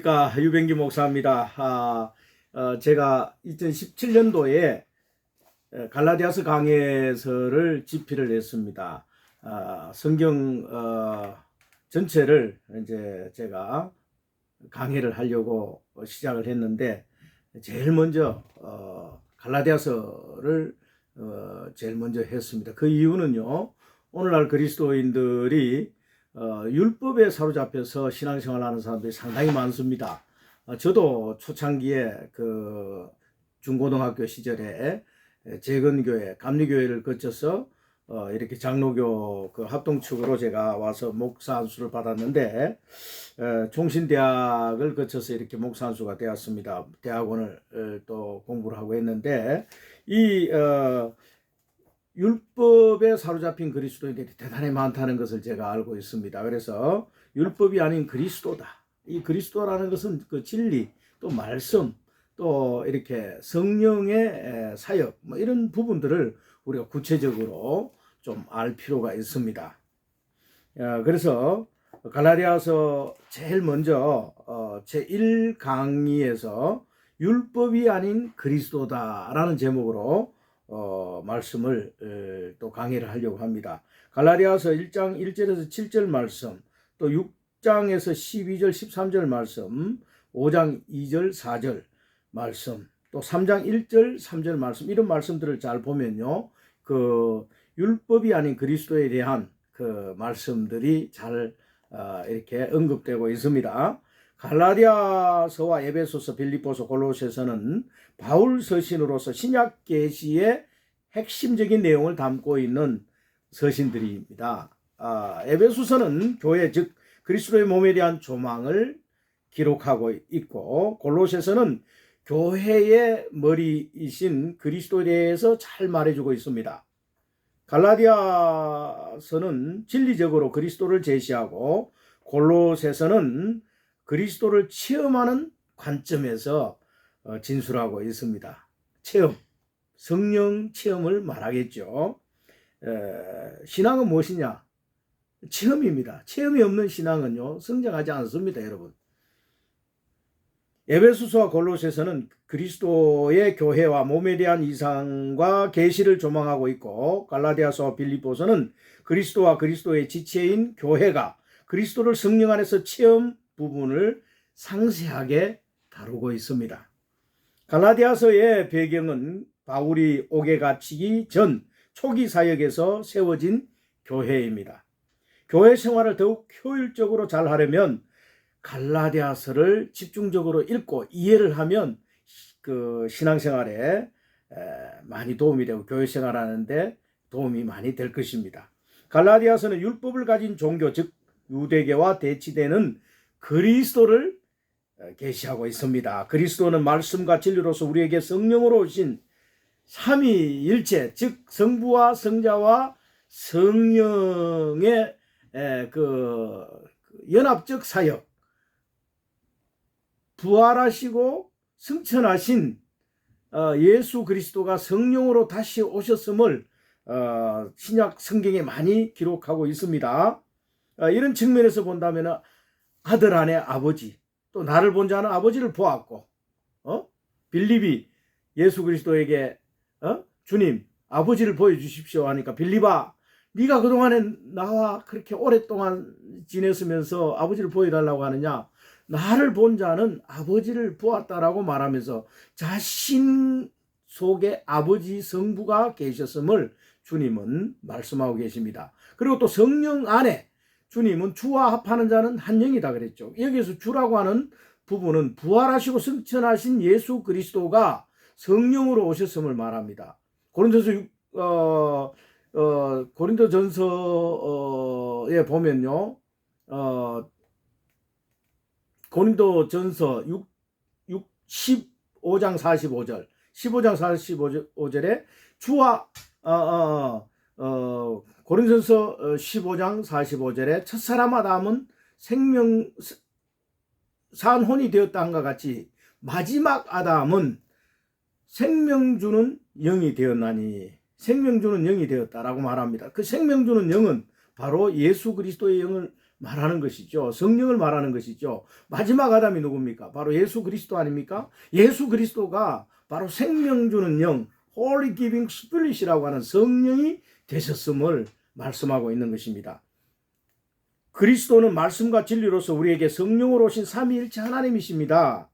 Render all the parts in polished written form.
유병기 목사입니다. 제가 2017년도에 갈라디아서 강해서를 집필을 했습니다. 성경 전체를 이제 제가 강해를 하려고 시작을 했는데, 제일 먼저 갈라디아서를 제일 먼저 했습니다. 그 이유는요, 오늘날 그리스도인들이 율법에 사로잡혀서 신앙생활하는 사람들이 상당히 많습니다. 저도 초창기에 그 중고등학교 시절에 재건교회, 감리교회를 거쳐서 이렇게 장로교 그 합동축으로 제가 와서 목사 안수를 받았는데, 종신대학을 거쳐서 이렇게 목사 안수가 되었습니다. 대학원을 또 공부를 하고 했는데, 이 율법에 사로잡힌 그리스도인들이 대단히 많다는 것을 제가 알고 있습니다. 그래서 율법이 아닌 그리스도다. 이 그리스도라는 것은 그 진리, 또 말씀, 또 이렇게 성령의 사역, 뭐 이런 부분들을 우리가 구체적으로 좀 알 필요가 있습니다. 그래서 갈라디아서 제일 먼저 제1강의에서 율법이 아닌 그리스도다라는 제목으로 말씀을 또 강의를 하려고 합니다. 갈라디아서 1장 1절에서 7절 말씀, 또 6장에서 12절 13절 말씀, 5장 2절 4절 말씀, 또 3장 1절 3절 말씀, 이런 말씀들을 잘 보면요, 그 율법이 아닌 그리스도에 대한 그 말씀들이 잘 이렇게 언급되고 있습니다. 갈라디아서와 에베소서, 빌립보서, 골로새서는 바울 서신으로서 신약 계시의 핵심적인 내용을 담고 있는 서신들입니다. 에베소서는 교회, 즉 그리스도의 몸에 대한 조망을 기록하고 있고, 골로새서는 교회의 머리이신 그리스도에 대해서 잘 말해주고 있습니다. 갈라디아서는 진리적으로 그리스도를 제시하고, 골로새서는 그리스도를 체험하는 관점에서 진술하고 있습니다. 체험, 성령 체험을 말하겠죠. 신앙은 무엇이냐? 체험입니다. 체험이 없는 신앙은요, 성장하지 않습니다, 여러분. 에베소서와 골로새서는 그리스도의 교회와 몸에 대한 이상과 계시를 조망하고 있고, 갈라디아서와 빌립보서는 그리스도와 그리스도의 지체인 교회가 그리스도를 성령 안에서 체험 부분을 상세하게 다루고 있습니다. 갈라디아서의 배경은 바울이 옥에 갇히기 전 초기 사역에서 세워진 교회입니다. 교회 생활을 더욱 효율적으로 잘 하려면 갈라디아서를 집중적으로 읽고 이해를 하면 그 신앙생활에 많이 도움이 되고 교회 생활하는데 도움이 많이 될 것입니다. 갈라디아서는 율법을 가진 종교, 즉 유대교와 대치되는 그리스도를 계시하고 있습니다. 그리스도는 말씀과 진리로서 우리에게 성령으로 오신 삼위일체, 즉 성부와 성자와 성령의 그 연합적 사역, 부활하시고 승천하신 예수 그리스도가 성령으로 다시 오셨음을 신약 성경에 많이 기록하고 있습니다. 이런 측면에서 본다면 아들 안에 아버지, 또 나를 본 자는 아버지를 보았고, 빌립이 예수 그리스도에게 주님 아버지를 보여주십시오 하니까, 빌립아, 네가 그동안에 나와 그렇게 오랫동안 지냈으면서 아버지를 보여달라고 하느냐? 나를 본 자는 아버지를 보았다라고 말하면서 자신 속에 아버지 성부가 계셨음을 주님은 말씀하고 계십니다. 그리고 또 성령 안에 주님은 주와 합하는 자는 한 영이다 그랬죠. 여기서 주라고 하는 부분은 부활하시고 승천하신 예수 그리스도가 성령으로 오셨음을 말합니다. 고린도전서에 보면요, 고린도전서 15장 45절, 15장 45절에 주와 고린도전서 15장 45절에 첫사람 아담은 산혼이 되었다 한과 같이 마지막 아담은 생명 주는 영이 되었나니, 생명 주는 영이 되었다라고 말합니다. 그 생명 주는 영은 바로 예수 그리스도의 영을 말하는 것이죠. 성령을 말하는 것이죠. 마지막 아담이 누굽니까? 바로 예수 그리스도 아닙니까? 예수 그리스도가 바로 생명 주는 영, Holy Giving Spirit이라고 하는 성령이 되셨음을 말씀하고 있는 것입니다. 그리스도는 말씀과 진리로서 우리에게 성령으로 오신 삼위일체 하나님이십니다.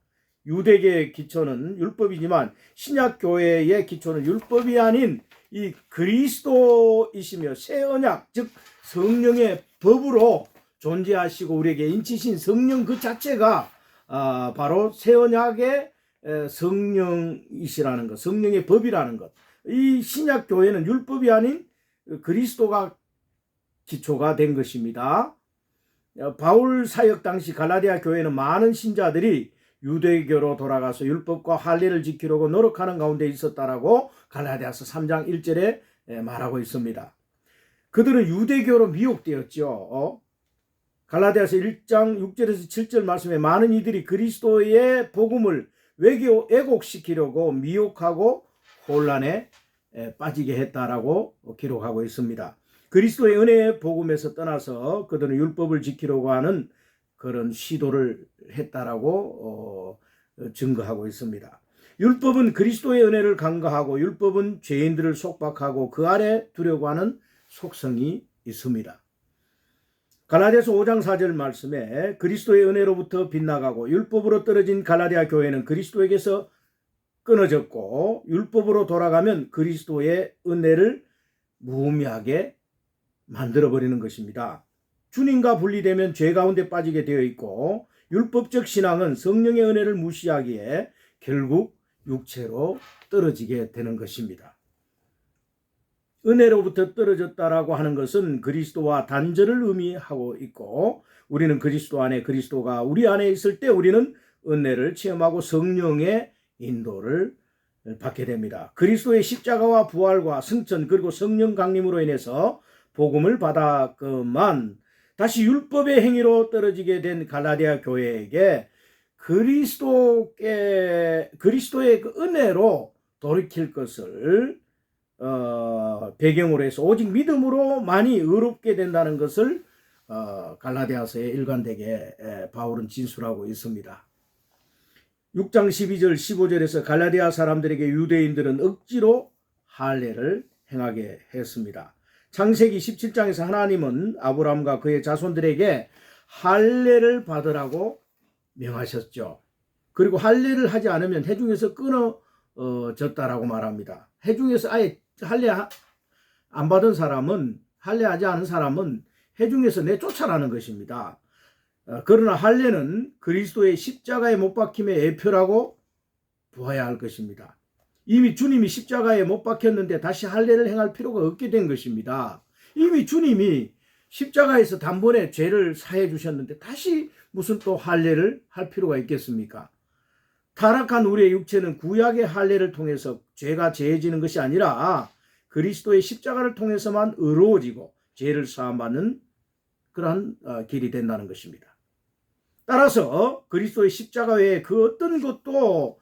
유대계의 기초는 율법이지만 신약교회의 기초는 율법이 아닌 이 그리스도이시며 새 언약, 즉 성령의 법으로 존재하시고 우리에게 인치신 성령 그 자체가 바로 새 언약의 성령이시라는 것, 성령의 법이라는 것. 이 신약교회는 율법이 아닌 그리스도가 기초가 된 것입니다. 바울 사역 당시 갈라디아 교회는 많은 신자들이 유대교로 돌아가서 율법과 할례를 지키려고 노력하는 가운데 있었다라고 갈라디아서 3장 1절에 말하고 있습니다. 그들은 유대교로 미혹되었죠. 갈라디아서 1장 6절에서 7절 말씀에 많은 이들이 그리스도의 복음을 왜곡시키려고 미혹하고 혼란에 빠지게 했다라고 기록하고 있습니다. 그리스도의 은혜의 복음에서 떠나서 그들은 율법을 지키려고 하는 그런 시도를 했다라고 증거하고 있습니다. 율법은 그리스도의 은혜를 간과하고 율법은 죄인들을 속박하고 그 아래 두려고 하는 속성이 있습니다. 갈라디아서 5장 4절 말씀에 그리스도의 은혜로부터 빗나가고 율법으로 떨어진 갈라디아 교회는 그리스도에게서 끊어졌고 율법으로 돌아가면 그리스도의 은혜를 무의미하게 만들어버리는 것입니다. 주님과 분리되면 죄 가운데 빠지게 되어 있고 율법적 신앙은 성령의 은혜를 무시하기에 결국 육체로 떨어지게 되는 것입니다. 은혜로부터 떨어졌다라고 하는 것은 그리스도와 단절을 의미하고 있고 우리는 그리스도 안에 그리스도가 우리 안에 있을 때 우리는 은혜를 체험하고 성령의 인도를 받게 됩니다. 그리스도의 십자가와 부활과 승천 그리고 성령 강림으로 인해서 복음을 받았건만 다시 율법의 행위로 떨어지게 된 갈라디아 교회에게 그리스도의 그 은혜로 돌이킬 것을 배경으로 해서 오직 믿음으로만이 의롭게 된다는 것을 갈라디아서에 일관되게 바울은 진술하고 있습니다. 6장 12절 15절에서 갈라디아 사람들에게 유대인들은 억지로 할례를 행하게 했습니다. 창세기 17장에서 하나님은 아브라함과 그의 자손들에게 할례를 받으라고 명하셨죠. 그리고 할례를 하지 않으면 회중에서 끊어졌다라고 말합니다. 회중에서 아예 할례 안 받은 사람은 할례하지 않은 사람은 회중에서 내쫓아라는 것입니다. 그러나 할례는 그리스도의 십자가에 못 박힘의 예표라고 보아야 할 것입니다. 이미 주님이 십자가에 못 박혔는데 다시 할례를 행할 필요가 없게 된 것입니다. 이미 주님이 십자가에서 단번에 죄를 사해 주셨는데 다시 무슨 또 할례를 할 필요가 있겠습니까? 타락한 우리의 육체는 구약의 할례를 통해서 죄가 제해지는 것이 아니라 그리스도의 십자가를 통해서만 의로워지고 죄를 사함받는 그러한 길이 된다는 것입니다. 따라서 그리스도의 십자가 외에 그 어떤 것도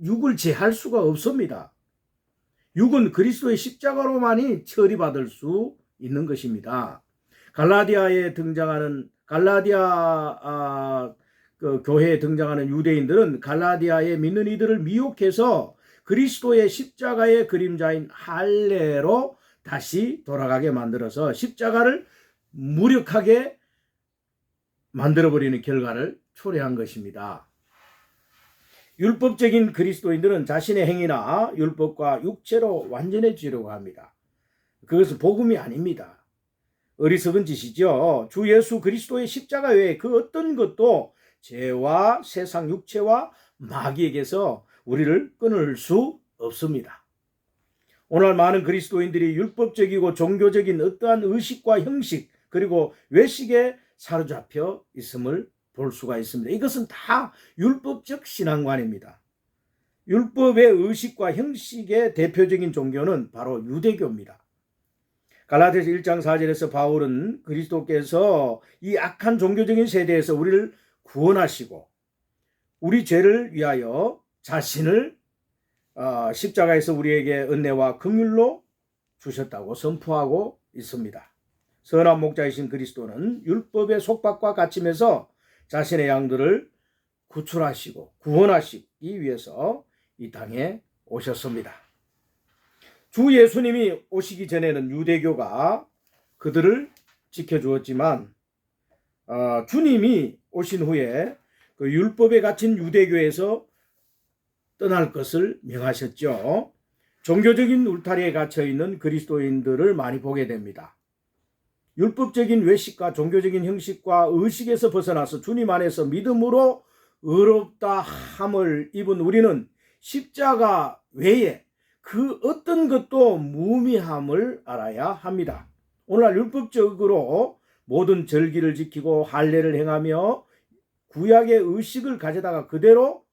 육을 제할 수가 없습니다. 육은 그리스도의 십자가로만이 처리받을 수 있는 것입니다. 갈라디아에 등장하는 그 교회에 등장하는 유대인들은 갈라디아에 믿는 이들을 미혹해서 그리스도의 십자가의 그림자인 할례로 다시 돌아가게 만들어서 십자가를 무력하게 만들어버리는 결과를 초래한 것입니다. 율법적인 그리스도인들은 자신의 행위나 율법과 육체로 완전해지려고 합니다. 그것은 복음이 아닙니다. 어리석은 짓이죠. 주 예수 그리스도의 십자가 외에 그 어떤 것도 죄와 세상 육체와 마귀에게서 우리를 끊을 수 없습니다. 오늘 많은 그리스도인들이 율법적이고 종교적인 어떠한 의식과 형식 그리고 외식에 사로잡혀 있음을 볼 수가 있습니다. 이것은 다 율법적 신앙관입니다. 율법의 의식과 형식의 대표적인 종교는 바로 유대교입니다. 갈라디아서 1장 4절에서 바울은 그리스도께서 이 악한 종교적인 세대에서 우리를 구원하시고 우리 죄를 위하여 자신을 십자가에서 우리에게 은혜와 긍휼로 주셨다고 선포하고 있습니다. 선한 목자이신 그리스도는 율법의 속박과 갇힘에서 자신의 양들을 구출하시고 구원하시기 위해서 이 땅에 오셨습니다. 주 예수님이 오시기 전에는 유대교가 그들을 지켜주었지만 주님이 오신 후에 그 율법에 갇힌 유대교에서 떠날 것을 명하셨죠. 종교적인 울타리에 갇혀 있는 그리스도인들을 많이 보게 됩니다. 율법적인 외식과 종교적인 형식과 의식에서 벗어나서 주님 안에서 믿음으로 의롭다 함을 입은 우리는 십자가 외에 그 어떤 것도 무미함을 알아야 합니다. 오늘날 율법적으로 모든 절기를 지키고 할례를 행하며 구약의 의식을 가져다가 그대로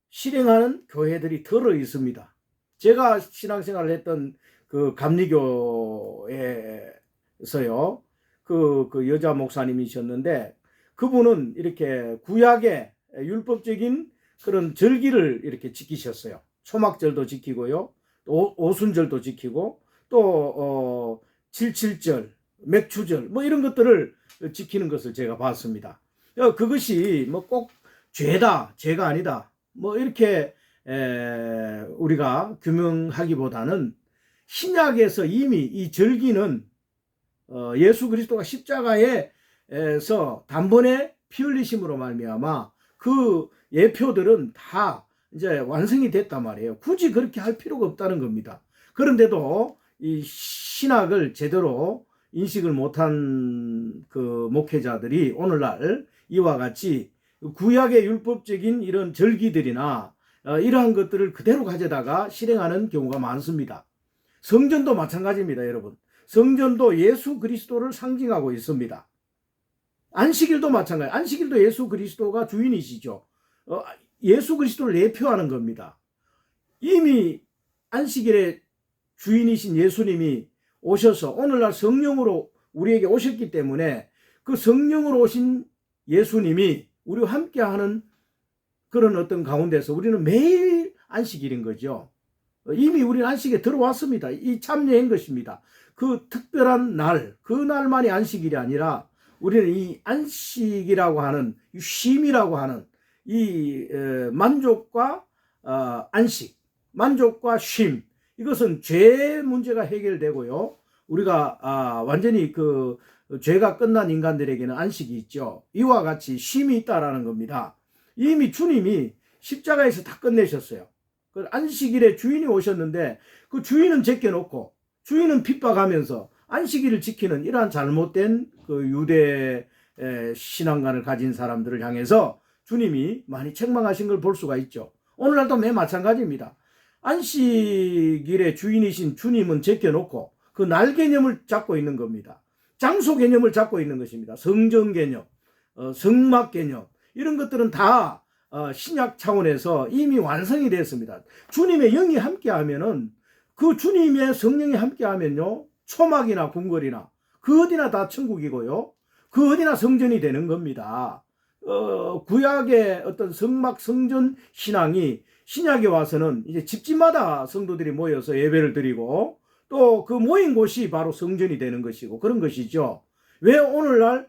실행하는 교회들이 들어 있습니다. 제가 신앙생활을 했던 그 감리교에서요, 그 여자 목사님이셨는데 그분은 이렇게 구약의 율법적인 그런 절기를 이렇게 지키셨어요. 초막절도 지키고요, 또 오순절도 지키고 또 77절, 맥추절 뭐 이런 것들을 지키는 것을 제가 봤습니다. 그것이 뭐 꼭 죄다, 죄가 아니다, 뭐 이렇게 우리가 규명하기보다는 신약에서 이미 이 절기는 예수 그리스도가 십자가에서 단번에 피 흘리심으로 말미암아 그 예표들은 다 이제 완성이 됐단 말이에요. 굳이 그렇게 할 필요가 없다는 겁니다. 그런데도 이 신학을 제대로 인식을 못한 그 목회자들이 오늘날 이와 같이 구약의 율법적인 이런 절기들이나 이러한 것들을 그대로 가져다가 실행하는 경우가 많습니다. 성전도 마찬가지입니다, 여러분. 성전도 예수 그리스도를 상징하고 있습니다. 안식일도 마찬가지. 안식일도 예수 그리스도가 주인이시죠. 예수 그리스도를 예표하는 겁니다. 이미 안식일의 주인이신 예수님이 오셔서 오늘날 성령으로 우리에게 오셨기 때문에 그 성령으로 오신 예수님이 우리와 함께하는 그런 어떤 가운데서 우리는 매일 안식일인 거죠. 이미 우리는 안식에 들어왔습니다. 이 참여한 것입니다. 그 특별한 날, 그 날만이 안식일이 아니라 우리는 이 안식이라고 하는, 이 쉼이라고 하는 이 만족과 안식, 만족과 쉼, 이것은 죄 문제가 해결되고요. 우리가 완전히 그 죄가 끝난 인간들에게는 안식이 있죠. 이와 같이 쉼이 있다라는 겁니다. 이미 주님이 십자가에서 다 끝내셨어요. 그 안식일에 주인이 오셨는데 그 주인은 제껴놓고 주인은 핍박하면서 안식일을 지키는 이러한 잘못된 그 유대 신앙관을 가진 사람들을 향해서 주님이 많이 책망하신 걸 볼 수가 있죠. 오늘날도 매 마찬가지입니다. 안식일의 주인이신 주님은 제껴놓고 그 날 개념을 잡고 있는 겁니다. 장소 개념을 잡고 있는 것입니다. 성전 개념, 성막 개념, 이런 것들은 다 신약 차원에서 이미 완성이 됐습니다. 주님의 영이 함께하면은, 그 주님의 성령이 함께하면요, 초막이나 궁궐이나 그 어디나 다 천국이고요, 그 어디나 성전이 되는 겁니다. 구약의 어떤 성막 성전 신앙이 신약에 와서는 이제 집집마다 성도들이 모여서 예배를 드리고 또 그 모인 곳이 바로 성전이 되는 것이고 그런 것이죠. 왜 오늘날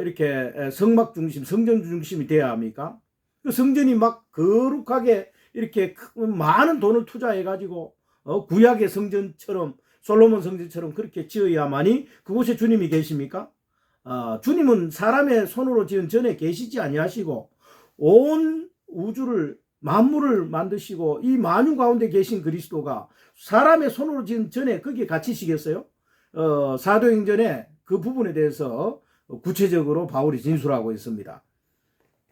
이렇게 성막 중심, 성전 중심이 돼야 합니까? 그 성전이 막 거룩하게 이렇게 많은 돈을 투자해가지고 구약의 성전처럼, 솔로몬 성전처럼 그렇게 지어야만이 그곳에 주님이 계십니까? 주님은 사람의 손으로 지은 전에 계시지 아니하시고 온 우주를, 만물을 만드시고 이 만유 가운데 계신 그리스도가 사람의 손으로 지은 전에 거기에 갇히시겠어요? 사도행전에 그 부분에 대해서 구체적으로 바울이 진술하고 있습니다.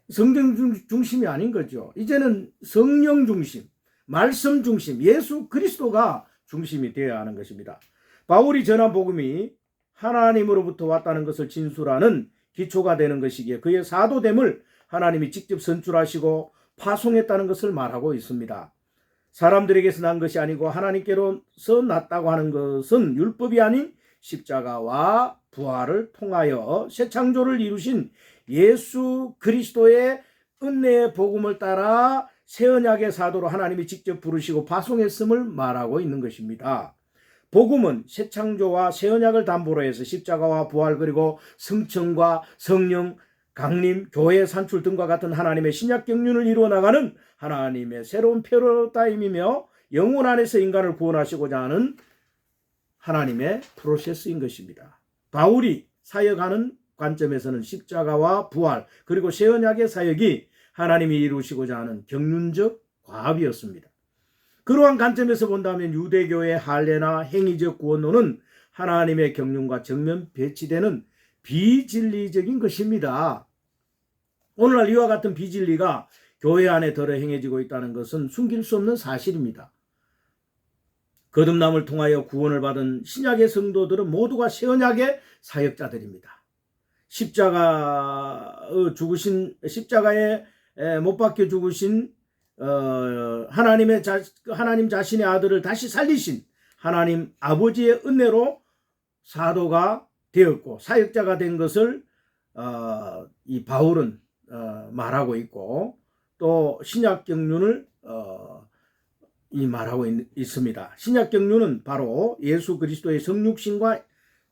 성경 중심이 아닌 거죠. 이제는 성령 중심, 말씀 중심, 예수 그리스도가 중심이 되어야 하는 것입니다. 바울이 전한 복음이 하나님으로부터 왔다는 것을 진술하는 기초가 되는 것이기에 그의 사도됨을 하나님이 직접 선출하시고 파송했다는 것을 말하고 있습니다. 사람들에게서 난 것이 아니고 하나님께로서 났다고 하는 것은 율법이 아닌 십자가와 부활을 통하여 새 창조를 이루신 예수 그리스도의 은혜의 복음을 따라 새 언약의 사도로 하나님이 직접 부르시고 파송했음을 말하고 있는 것입니다. 복음은 새 창조와 새 언약을 담보로 해서 십자가와 부활 그리고 성천과 성령, 강림, 교회 산출 등과 같은 하나님의 신약 경륜을 이루어 나가는 하나님의 새로운 패러다임이며 영혼 안에서 인간을 구원하시고자 하는 하나님의 프로세스인 것입니다. 바울이 사역하는 관점에서는 십자가와 부활 그리고 새 언약의 사역이 하나님이 이루시고자 하는 경륜적 과업이었습니다. 그러한 관점에서 본다면 유대교의 할례나 행위적 구원론은 하나님의 경륜과 정면 배치되는 비진리적인 것입니다. 오늘날 이와 같은 비진리가 교회 안에 덜어 행해지고 있다는 것은 숨길 수 없는 사실입니다. 거듭남을 통하여 구원을 받은 신약의 성도들은 모두가 새 언약의 사역자들입니다. 십자가에 못 박혀 죽으신 하나님 자신의 아들을 다시 살리신 하나님 아버지의 은혜로 사도가 되었고 사역자가 된 것을 이 바울은 말하고 있고 또 신약 경륜을 말하고 있습니다. 신약 경륜은 바로 예수 그리스도의 성육신과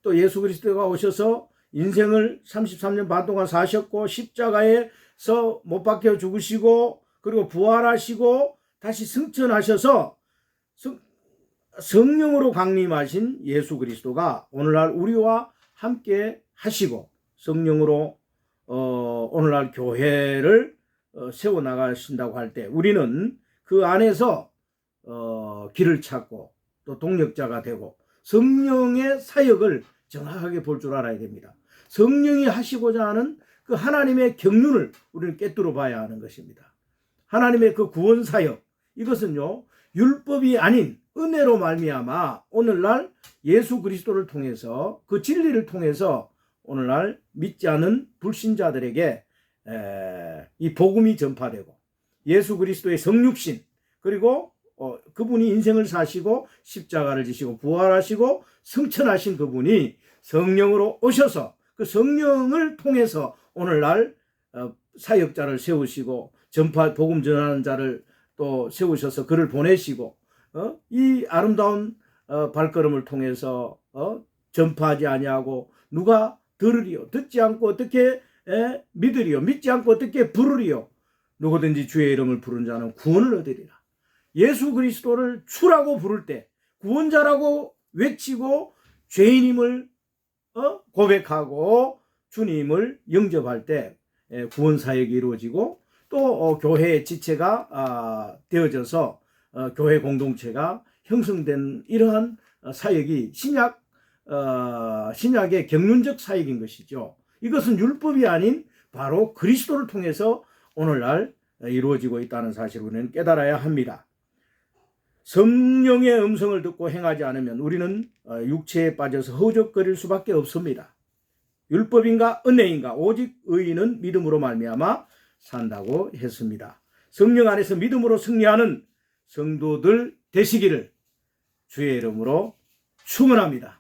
또 예수 그리스도가 오셔서 인생을 33년 반 동안 사셨고 십자가에서 못 박혀 죽으시고 그리고 부활하시고 다시 승천하셔서 성령으로 강림하신 예수 그리스도가 오늘날 우리와 함께 하시고 성령으로 오늘날 교회를 세워나가신다고 할 때 우리는 그 안에서 길을 찾고 또 동력자가 되고 성령의 사역을 정확하게 볼 줄 알아야 됩니다. 성령이 하시고자 하는 그 하나님의 경륜을 우리는 꿰뚫어 봐야 하는 것입니다. 하나님의 그 구원 사역 이것은요 율법이 아닌 은혜로 말미암아 오늘날 예수 그리스도를 통해서 그 진리를 통해서 오늘날 믿지 않은 불신자들에게 이 복음이 전파되고 예수 그리스도의 성육신 그리고 그분이 인생을 사시고 십자가를 지시고 부활하시고 승천하신 그분이 성령으로 오셔서 그 성령을 통해서 오늘날 사역자를 세우시고 복음 전하는 자를 또 세우셔서 그를 보내시고 이 아름다운 발걸음을 통해서 전파하지 아니하고 누가 들으리요 듣지 않고 어떻게 믿으리요 믿지 않고 어떻게 부르리요 누구든지 주의 이름을 부른 자는 구원을 얻으리라. 예수 그리스도를 주라고 부를 때 구원자라고 외치고 죄인임을 고백하고 주님을 영접할 때 구원 사역이 이루어지고 또 교회의 지체가 되어져서 교회 공동체가 형성된 이러한 사역이 신약의 경륜적 사역인 것이죠. 이것은 율법이 아닌 바로 그리스도를 통해서 오늘날 이루어지고 있다는 사실을 우리는 깨달아야 합니다. 성령의 음성을 듣고 행하지 않으면 우리는 육체에 빠져서 허우적거릴 수밖에 없습니다. 율법인가 은혜인가 오직 의인은 믿음으로 말미암아 산다고 했습니다. 성령 안에서 믿음으로 승리하는 성도들 되시기를 주의 이름으로 축원합니다.